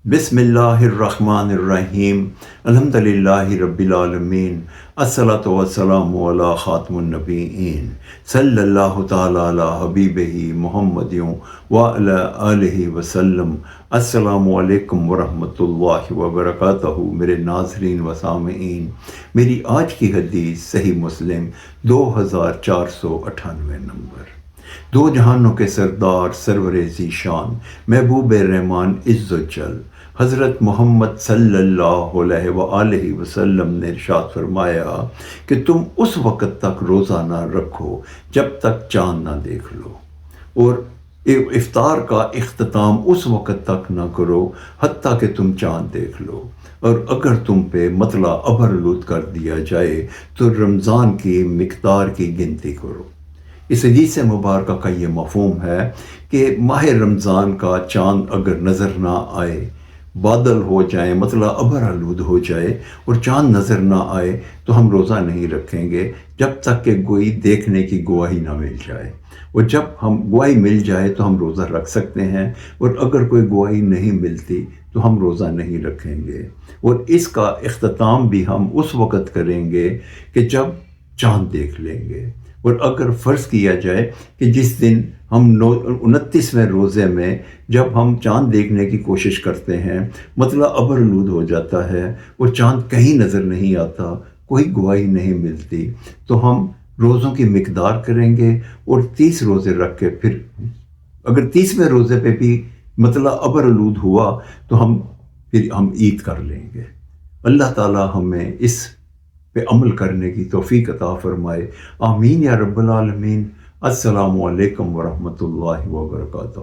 بسم اللہ الرحمن الرحیم الحمدللہ رب العالمین الصلاۃ والسلام علی خاتم النبیین صلی اللہ تعالی علی حبیبہ محمد وعلی آلہ وسلم۔ السلام علیکم ورحمۃ اللہ وبرکاتہ۔ میرے ناظرین و سامعین، میری آج کی حدیث صحیح مسلم 2498 نمبر۔ دو جہانوں کے سردار سرور ذیشان محبوب رحمان عز و جل حضرت محمد صلی اللہ علیہ وآلہ وسلم نے ارشاد فرمایا کہ تم اس وقت تک روزہ نہ رکھو جب تک چاند نہ دیکھ لو، اور افطار کا اختتام اس وقت تک نہ کرو حتیٰ کہ تم چاند دیکھ لو، اور اگر تم پہ مطلع ابر آلود کر دیا جائے تو رمضان کی مقدار کی گنتی کرو۔ اس حدیث مبارکہ کا یہ مفہوم ہے کہ ماہ رمضان کا چاند اگر نظر نہ آئے، بادل ہو جائیں، مطلع ابر آلود ہو جائے اور چاند نظر نہ آئے تو ہم روزہ نہیں رکھیں گے جب تک کہ کوئی دیکھنے کی گواہی نہ مل جائے، اور جب ہم گواہی مل جائے تو ہم روزہ رکھ سکتے ہیں، اور اگر کوئی گواہی نہیں ملتی تو ہم روزہ نہیں رکھیں گے۔ اور اس کا اختتام بھی ہم اس وقت کریں گے کہ جب چاند دیکھ لیں گے۔ اور اگر فرض کیا جائے کہ جس دن ہم 29ویں روزے میں جب ہم چاند دیکھنے کی کوشش کرتے ہیں، مطلع ابر آلود ہو جاتا ہے اور چاند کہیں نظر نہیں آتا، کوئی گواہی نہیں ملتی، تو ہم روزوں کی مقدار کریں گے اور 30 روزے رکھ کے پھر اگر 30ویں روزے پہ بھی مطلع ابر آلود ہوا تو پھر ہم عید کر لیں گے۔ اللہ تعالی ہمیں اس پہ عمل کرنے کی توفیق عطا فرمائے، آمین یا رب العالمین۔ السلام علیکم ورحمۃ اللہ وبرکاتہ۔